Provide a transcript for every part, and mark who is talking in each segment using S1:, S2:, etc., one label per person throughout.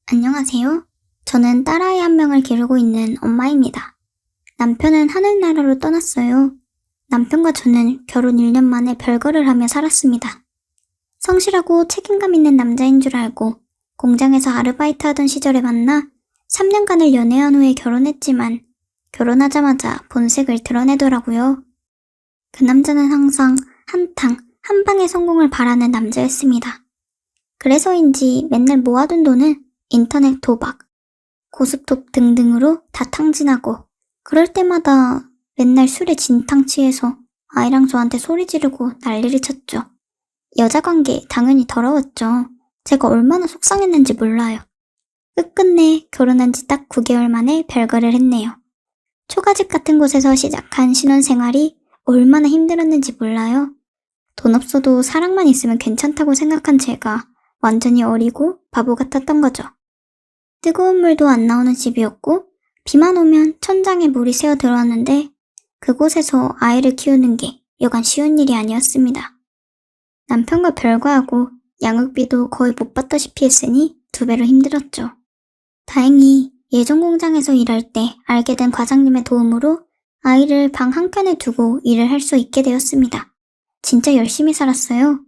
S1: 안녕하세요. 저는 딸아이 한 명을 기르고 있는 엄마입니다. 남편은 하늘나라로 떠났어요. 남편과 저는 결혼 1년 만에 별거를 하며 살았습니다. 성실하고 책임감 있는 남자인 줄 알고 공장에서 아르바이트 하던 시절에 만나 3년간을 연애한 후에 결혼했지만 결혼하자마자 본색을 드러내더라고요. 그 남자는 항상 한탕, 한 방의 성공을 바라는 남자였습니다. 그래서인지 맨날 모아둔 돈은 인터넷 도박, 고스톱 등등으로 다 탕진하고 그럴 때마다 맨날 술에 진탕 취해서 아이랑 저한테 소리 지르고 난리를 쳤죠. 여자 관계 당연히 더러웠죠. 제가 얼마나 속상했는지 몰라요. 끝끝내 결혼한 지 딱 9개월 만에 별거를 했네요. 초가집 같은 곳에서 시작한 신혼생활이 얼마나 힘들었는지 몰라요. 돈 없어도 사랑만 있으면 괜찮다고 생각한 제가 완전히 어리고 바보 같았던 거죠. 뜨거운 물도 안 나오는 집이었고 비만 오면 천장에 물이 새어 들어왔는데 그곳에서 아이를 키우는 게 여간 쉬운 일이 아니었습니다. 남편과 별거하고 양육비도 거의 못 받다시피 했으니 2배로 힘들었죠. 다행히 예전 공장에서 일할 때 알게 된 과장님의 도움으로 아이를 방 한켠에 두고 일을 할 수 있게 되었습니다. 진짜 열심히 살았어요.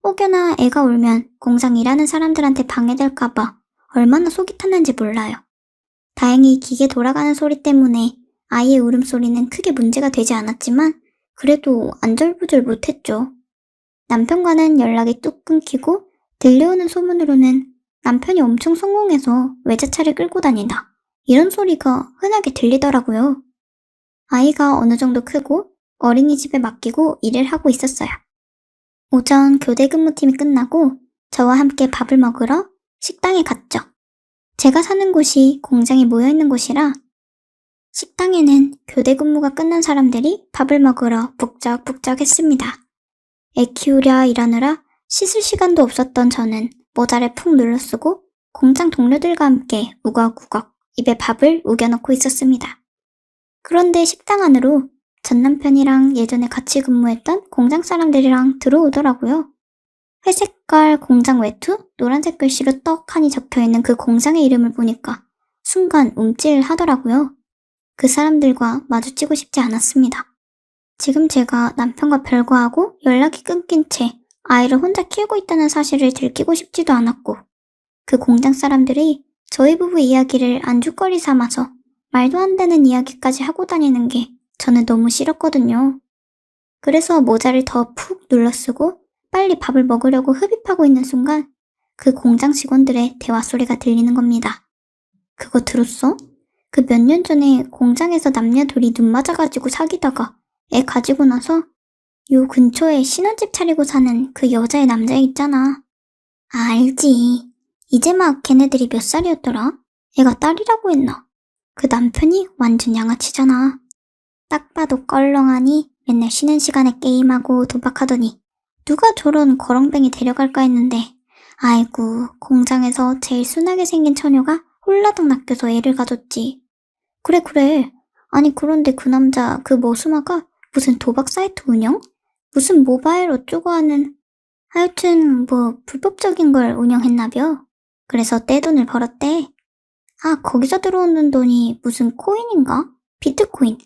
S1: 혹여나 애가 울면 공장 일하는 사람들한테 방해될까봐 얼마나 속이 탔는지 몰라요. 다행히 기계 돌아가는 소리 때문에 아이의 울음소리는 크게 문제가 되지 않았지만 그래도 안절부절 못했죠. 남편과는 연락이 뚝 끊기고 들려오는 소문으로는 남편이 엄청 성공해서 외제차를 끌고 다닌다. 이런 소리가 흔하게 들리더라고요. 아이가 어느 정도 크고 어린이집에 맡기고 일을 하고 있었어요. 오전 교대 근무팀이 끝나고 저와 함께 밥을 먹으러 식당에 갔죠. 제가 사는 곳이 공장이 모여있는 곳이라 식당에는 교대 근무가 끝난 사람들이 밥을 먹으러 북적북적 했습니다. 애 키우랴 일하느라 씻을 시간도 없었던 저는 모자를 푹 눌러쓰고 공장 동료들과 함께 우걱우걱 입에 밥을 우겨넣고 있었습니다. 그런데 식당 안으로 전 남편이랑 예전에 같이 근무했던 공장 사람들이랑 들어오더라고요. 회색깔 공장 외투, 노란색 글씨로 떡하니 적혀있는 그 공장의 이름을 보니까 순간 움찔하더라고요. 그 사람들과 마주치고 싶지 않았습니다. 지금 제가 남편과 별거하고 연락이 끊긴 채 아이를 혼자 키우고 있다는 사실을 들키고 싶지도 않았고 그 공장 사람들이 저희 부부 이야기를 안주거리 삼아서 말도 안 되는 이야기까지 하고 다니는 게 저는 너무 싫었거든요. 그래서 모자를 더 푹 눌러쓰고 빨리 밥을 먹으려고 흡입하고 있는 순간 그 공장 직원들의 대화 소리가 들리는 겁니다. 그거 들었어? 그 몇 년 전에 공장에서 남녀 둘이 눈 맞아가지고 사귀다가 애 가지고 나서 요 근처에 신혼집 차리고 사는 그 여자의 남자 있잖아. 아, 알지. 이제 막 걔네들이 몇 살이었더라? 애가 딸이라고 했나? 그 남편이 완전 양아치잖아. 딱 봐도 껄렁하니 맨날 쉬는 시간에 게임하고 도박하더니 누가 저런 거렁뱅이 데려갈까 했는데 아이고 공장에서 제일 순하게 생긴 처녀가 홀라당 낚여서 애를 가졌지. 그래. 아니 그런데 그 남자 그 머스마가 무슨 도박 사이트 운영? 무슨 모바일 어쩌고 하는 하여튼 뭐 불법적인 걸 운영했나벼. 그래서 떼돈을 벌었대. 아 거기서 들어오는 돈이 무슨 코인인가? 비트코인.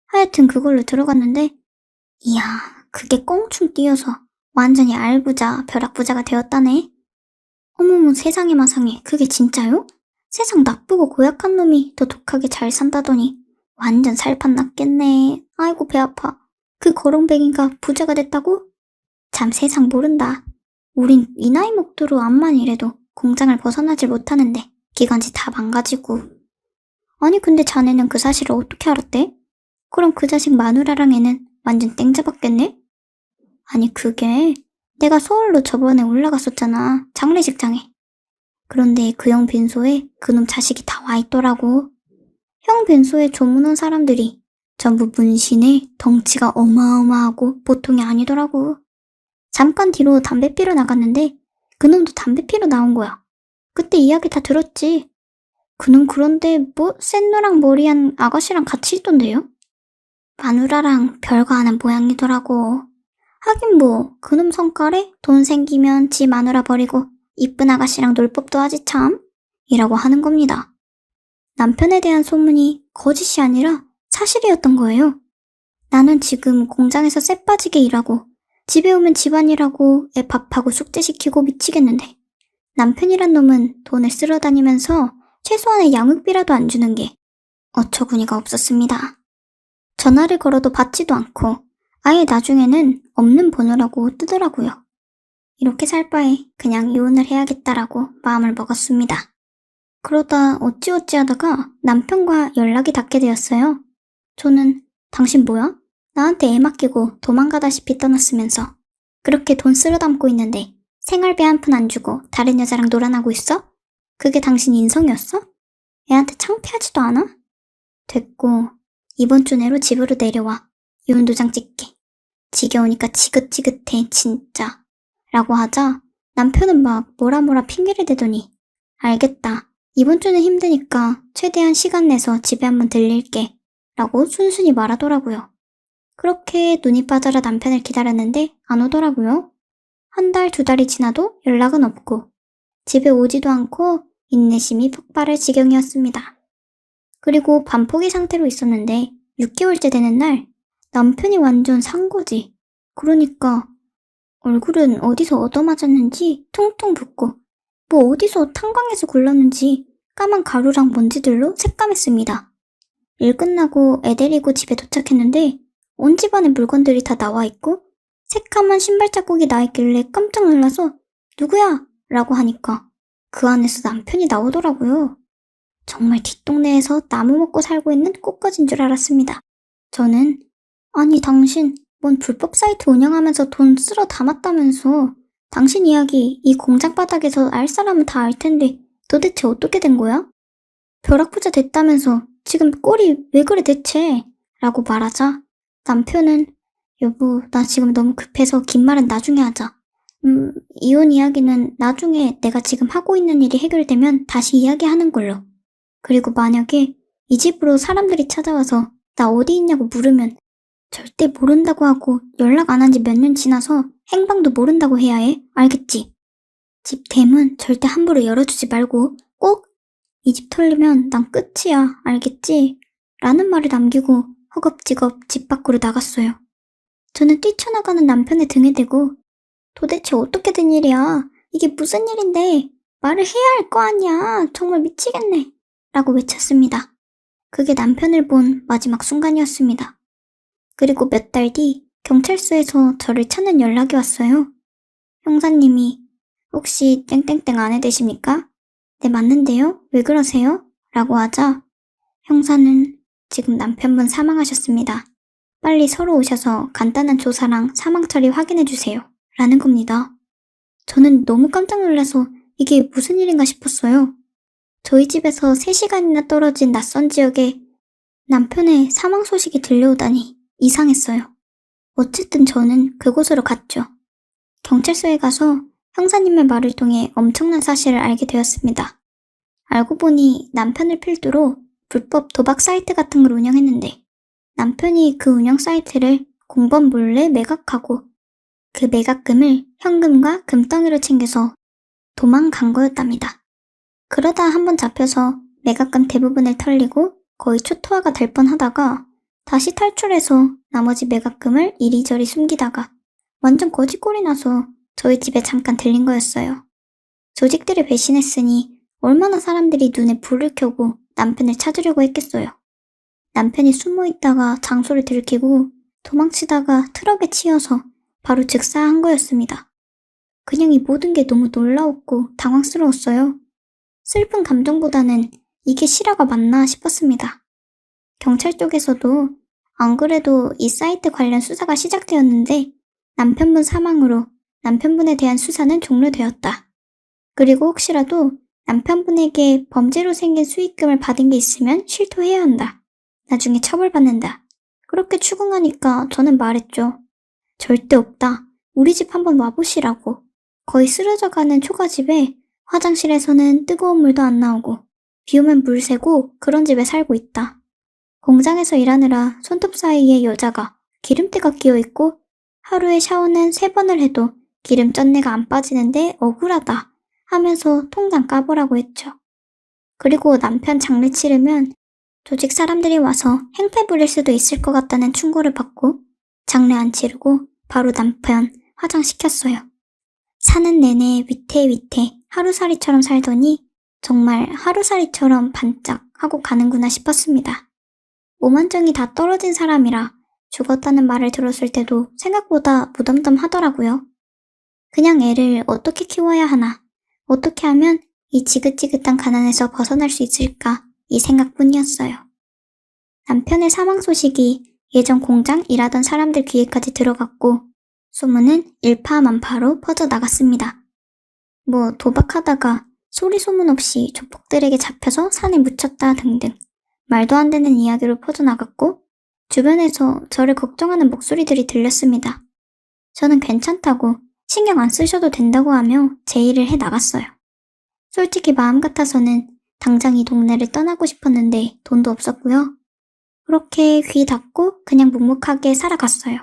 S1: 하여튼 그걸로 들어갔는데 이야 그게 꽁충 뛰어서 완전히 알부자 벼락부자가 되었다네. 어머머 세상에 마상에 그게 진짜요? 세상 나쁘고 고약한 놈이 더 독하게 잘 산다더니 완전 살판 났겠네. 아이고 배 아파. 그 거렁뱅이가 부자가 됐다고? 참 세상 모른다. 우린 이 나이 먹도록 암만 이래도 공장을 벗어나질 못하는데 기관지 다 망가지고. 아니 근데 자네는 그 사실을 어떻게 알았대? 그럼 그 자식 마누라랑 애는 완전 땡 잡았겠네? 아니 그게 내가 서울로 저번에 올라갔었잖아. 장례식장에. 그런데 그 형 빈소에 그놈 자식이 다 와있더라고. 형 빈소에 조문한 사람들이 전부 문신에 덩치가 어마어마하고 보통이 아니더라고. 잠깐 뒤로 담배 피러 나갔는데 그놈도 담배 피러 나온 거야. 그때 이야기 다 들었지. 그놈 그런데 뭐 센노랑 머리한 아가씨랑 같이 있던데요? 마누라랑 별거 하는 모양이더라고. 하긴 뭐 그놈 성깔에 돈 생기면 지 마누라 버리고 이쁜 아가씨랑 놀 법도 하지 참. 이라고 하는 겁니다. 남편에 대한 소문이 거짓이 아니라 사실이었던 거예요. 나는 지금 공장에서 쎄 빠지게 일하고 집에 오면 집안일하고 애 밥하고 숙제시키고 미치겠는데 남편이란 놈은 돈을 쓸어 다니면서 최소한의 양육비라도 안 주는 게 어처구니가 없었습니다. 전화를 걸어도 받지도 않고 아예 나중에는 없는 번호라고 뜨더라고요. 이렇게 살 바에 그냥 이혼을 해야겠다라고 마음을 먹었습니다. 그러다 어찌어찌 하다가 남편과 연락이 닿게 되었어요. 저는 당신 뭐야? 나한테 애 맡기고 도망가다시피 떠났으면서 그렇게 돈 쓸어 담고 있는데 생활비 한 푼 안 주고 다른 여자랑 놀아나고 있어? 그게 당신 인성이었어? 애한테 창피하지도 않아? 됐고 이번 주 내로 집으로 내려와 이혼 도장 찍게. 지겨우니까 지긋지긋해 진짜 라고 하자 남편은 막 뭐라 핑계를 대더니 알겠다. 이번 주는 힘드니까 최대한 시간 내서 집에 한번 들릴게 라고 순순히 말하더라고요. 그렇게 눈이 빠져라 남편을 기다렸는데 안 오더라고요. 한 달, 두 달이 지나도 연락은 없고 집에 오지도 않고 인내심이 폭발할 지경이었습니다. 그리고 반포기 상태로 있었는데 6개월째 되는 날 남편이 완전 산 거지. 그러니까 얼굴은 어디서 얻어맞았는지 퉁퉁 붓고 뭐 어디서 탄광에서 굴렀는지 까만 가루랑 먼지들로 새까맸습니다. 일 끝나고 애 데리고 집에 도착했는데 온 집안의 물건들이 다 나와 있고 새까만 신발 자국이 나 있길래 깜짝 놀라서 누구야? 라고 하니까 그 안에서 남편이 나오더라고요. 정말 뒷동네에서 나무 먹고 살고 있는 꽃가지인 줄 알았습니다. 저는 아니 당신 뭔 불법 사이트 운영하면서 돈 쓸어 담았다면서 당신 이야기 이 공장 바닥에서 알 사람은 다 알 텐데 도대체 어떻게 된 거야? 벼락부자 됐다면서 지금 꼴이 왜 그래 대체? 라고 말하자 남편은 여보 나 지금 너무 급해서 긴 말은 나중에 하자. 이혼 이야기는 나중에 내가 지금 하고 있는 일이 해결되면 다시 이야기하는 걸로. 그리고 만약에 이 집으로 사람들이 찾아와서 나 어디 있냐고 물으면 절대 모른다고 하고 연락 안 한 지 몇 년 지나서 행방도 모른다고 해야 해. 알겠지? 집 대문 절대 함부로 열어주지 말고 꼭 이 집 털리면 난 끝이야. 알겠지? 라는 말을 남기고 허겁지겁 집 밖으로 나갔어요. 저는 뛰쳐나가는 남편의 등에 대고 도대체 어떻게 된 일이야? 이게 무슨 일인데? 말을 해야 할 거 아니야. 정말 미치겠네. 라고 외쳤습니다. 그게 남편을 본 마지막 순간이었습니다. 그리고 몇 달 뒤 경찰서에서 저를 찾는 연락이 왔어요. 형사님이 혹시 땡땡땡 아내 되십니까? 네 맞는데요? 왜 그러세요? 라고 하자 형사는 지금 남편분 사망하셨습니다. 빨리 서로 오셔서 간단한 조사랑 사망 처리 확인해 주세요. 라는 겁니다. 저는 너무 깜짝 놀라서 이게 무슨 일인가 싶었어요. 저희 집에서 3시간이나 떨어진 낯선 지역에 남편의 사망 소식이 들려오다니 이상했어요. 어쨌든 저는 그곳으로 갔죠. 경찰서에 가서 형사님의 말을 통해 엄청난 사실을 알게 되었습니다. 알고 보니 남편을 필두로 불법 도박 사이트 같은 걸 운영했는데 남편이 그 운영 사이트를 공범 몰래 매각하고 그 매각금을 현금과 금덩이로 챙겨서 도망간 거였답니다. 그러다 한번 잡혀서 매각금 대부분을 털리고 거의 초토화가 될 뻔하다가 다시 탈출해서 나머지 매각금을 이리저리 숨기다가 완전 거지꼴이 나서 저희 집에 잠깐 들린 거였어요. 조직들을 배신했으니 얼마나 사람들이 눈에 불을 켜고 남편을 찾으려고 했겠어요. 남편이 숨어있다가 장소를 들키고 도망치다가 트럭에 치여서 바로 즉사한 거였습니다. 그냥 이 모든 게 너무 놀라웠고 당황스러웠어요. 슬픈 감정보다는 이게 실화가 맞나 싶었습니다. 경찰 쪽에서도 안 그래도 이 사이트 관련 수사가 시작되었는데 남편분 사망으로 남편분에 대한 수사는 종료되었다. 그리고 혹시라도 남편분에게 범죄로 생긴 수익금을 받은 게 있으면 실토해야 한다. 나중에 처벌받는다. 그렇게 추궁하니까 저는 말했죠. 절대 없다. 우리 집 한번 와보시라고. 거의 쓰러져가는 초가집에 화장실에서는 뜨거운 물도 안 나오고 비 오면 물 새고 그런 집에 살고 있다. 공장에서 일하느라 손톱 사이에 여자가 기름때가 끼어있고 하루에 샤워는 3번을 해도 기름 쩐내가 안 빠지는데 억울하다 하면서 통장 까보라고 했죠. 그리고 남편 장례 치르면 조직 사람들이 와서 행패 부릴 수도 있을 것 같다는 충고를 받고 장례 안 치르고 바로 남편 화장시켰어요. 사는 내내 위태위태 하루살이처럼 살더니 정말 하루살이처럼 반짝 하고 가는구나 싶었습니다. 몸 안정이 다 떨어진 사람이라 죽었다는 말을 들었을 때도 생각보다 무덤덤하더라고요. 그냥 애를 어떻게 키워야 하나, 어떻게 하면 이 지긋지긋한 가난에서 벗어날 수 있을까 이 생각뿐이었어요. 남편의 사망 소식이 예전 공장 일하던 사람들 귀에까지 들어갔고 소문은 일파만파로 퍼져나갔습니다. 뭐 도박하다가 소리 소문 없이 조폭들에게 잡혀서 산에 묻혔다 등등 말도 안 되는 이야기로 퍼져나갔고 주변에서 저를 걱정하는 목소리들이 들렸습니다. 저는 괜찮다고 신경 안 쓰셔도 된다고 하며 제 일을 해 나갔어요. 솔직히 마음 같아서는 당장 이 동네를 떠나고 싶었는데 돈도 없었고요. 그렇게 귀 닫고 그냥 묵묵하게 살아갔어요.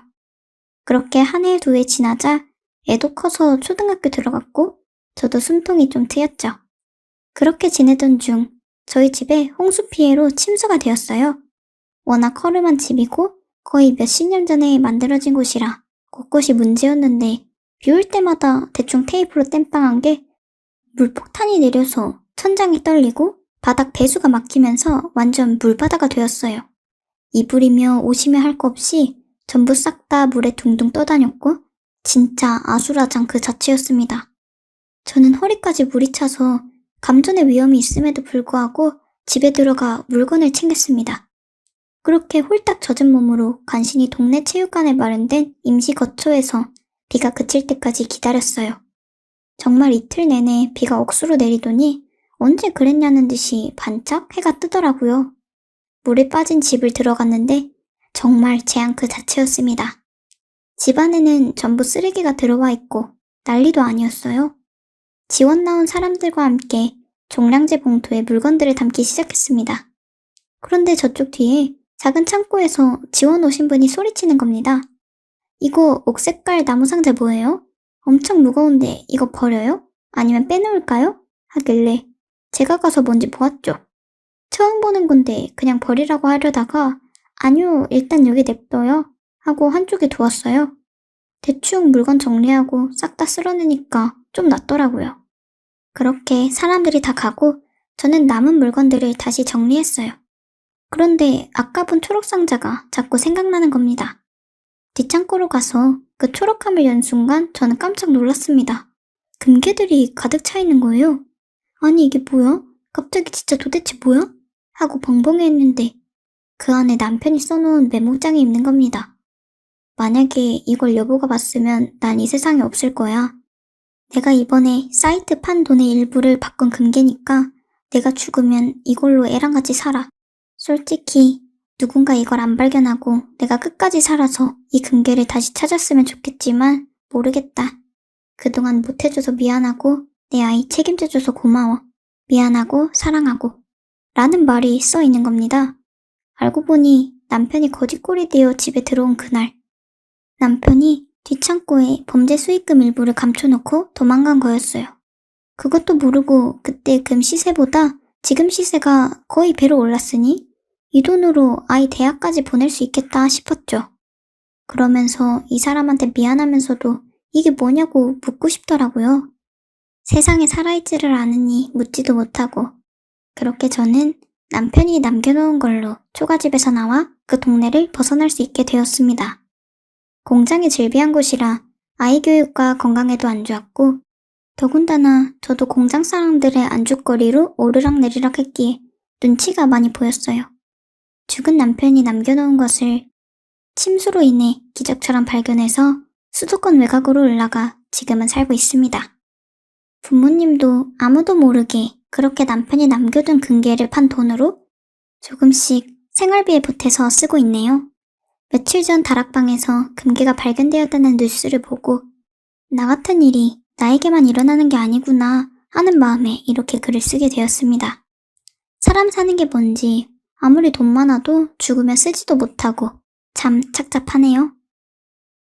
S1: 그렇게 한 해 두 해 지나자 애도 커서 초등학교 들어갔고 저도 숨통이 좀 트였죠. 그렇게 지내던 중 저희 집에 홍수 피해로 침수가 되었어요. 워낙 허름한 집이고 거의 몇십 년 전에 만들어진 곳이라 곳곳이 문제였는데 비 올 때마다 대충 테이프로 땜빵한 게 물폭탄이 내려서 천장이 떨리고 바닥 배수가 막히면서 완전 물바다가 되었어요. 이불이며 옷이며 할 거 없이 전부 싹 다 물에 둥둥 떠다녔고 진짜 아수라장 그 자체였습니다. 저는 허리까지 물이 차서 감전의 위험이 있음에도 불구하고 집에 들어가 물건을 챙겼습니다. 그렇게 홀딱 젖은 몸으로 간신히 동네 체육관에 마련된 임시 거처에서 비가 그칠 때까지 기다렸어요. 정말 이틀 내내 비가 억수로 내리더니 언제 그랬냐는 듯이 반짝 해가 뜨더라고요. 물에 빠진 집을 들어갔는데 정말 재앙 그 자체였습니다. 집 안에는 전부 쓰레기가 들어와 있고 난리도 아니었어요. 지원 나온 사람들과 함께 종량제 봉투에 물건들을 담기 시작했습니다. 그런데 저쪽 뒤에 작은 창고에서 지원 오신 분이 소리치는 겁니다. 이거 옥색깔 나무 상자 뭐예요? 엄청 무거운데 이거 버려요? 아니면 빼놓을까요? 하길래 제가 가서 뭔지 보았죠. 처음 보는 건데 그냥 버리라고 하려다가 아니요, 일단 여기 냅둬요 하고 한쪽에 두었어요. 대충 물건 정리하고 싹 다 쓸어내니까 좀 낫더라고요. 그렇게 사람들이 다 가고 저는 남은 물건들을 다시 정리했어요. 그런데 아까 본 초록 상자가 자꾸 생각나는 겁니다. 뒷창고로 가서 그 초록함을 연 순간 저는 깜짝 놀랐습니다. 금괴들이 가득 차 있는 거예요. 아니 이게 뭐야? 갑자기 진짜 도대체 뭐야? 하고 벙벙했는데 그 안에 남편이 써놓은 메모장이 있는 겁니다. 만약에 이걸 여보가 봤으면 난 이 세상에 없을 거야. 내가 이번에 사이트 판 돈의 일부를 바꾼 금괴니까 내가 죽으면 이걸로 애랑 같이 살아. 솔직히 누군가 이걸 안 발견하고 내가 끝까지 살아서 이 금괴를 다시 찾았으면 좋겠지만 모르겠다. 그동안 못해줘서 미안하고 내 아이 책임져줘서 고마워. 미안하고 사랑하고 라는 말이 써 있는 겁니다. 알고 보니 남편이 거짓골이 되어 집에 들어온 그날 남편이 뒷창고에 범죄 수익금 일부를 감춰놓고 도망간 거였어요. 그것도 모르고 그때 금 시세보다 지금 시세가 거의 배로 올랐으니 이 돈으로 아이 대학까지 보낼 수 있겠다 싶었죠. 그러면서 이 사람한테 미안하면서도 이게 뭐냐고 묻고 싶더라고요. 세상에 살아있지를 않으니 묻지도 못하고 그렇게 저는 남편이 남겨놓은 걸로 초가집에서 나와 그 동네를 벗어날 수 있게 되었습니다. 공장이 즐비한 곳이라 아이 교육과 건강에도 안 좋았고 더군다나 저도 공장 사람들의 안주거리로 오르락내리락 했기에 눈치가 많이 보였어요. 죽은 남편이 남겨놓은 것을 침수로 인해 기적처럼 발견해서 수도권 외곽으로 올라가 지금은 살고 있습니다. 부모님도 아무도 모르게 그렇게 남편이 남겨둔 금괴를 판 돈으로 조금씩 생활비에 보태서 쓰고 있네요. 며칠 전 다락방에서 금괴가 발견되었다는 뉴스를 보고 나 같은 일이 나에게만 일어나는 게 아니구나 하는 마음에 이렇게 글을 쓰게 되었습니다. 사람 사는 게 뭔지 아무리 돈 많아도 죽으면 쓰지도 못하고 참 착잡하네요.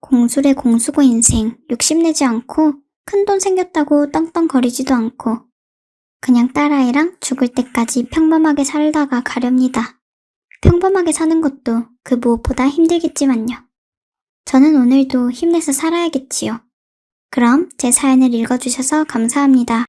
S1: 공술의 공수고 인생 욕심내지 않고 큰돈 생겼다고 떵떵거리지도 않고 그냥 딸아이랑 죽을 때까지 평범하게 살다가 가렵니다. 평범하게 사는 것도 그 무엇보다 힘들겠지만요. 저는 오늘도 힘내서 살아야겠지요. 그럼 제 사연을 읽어주셔서 감사합니다.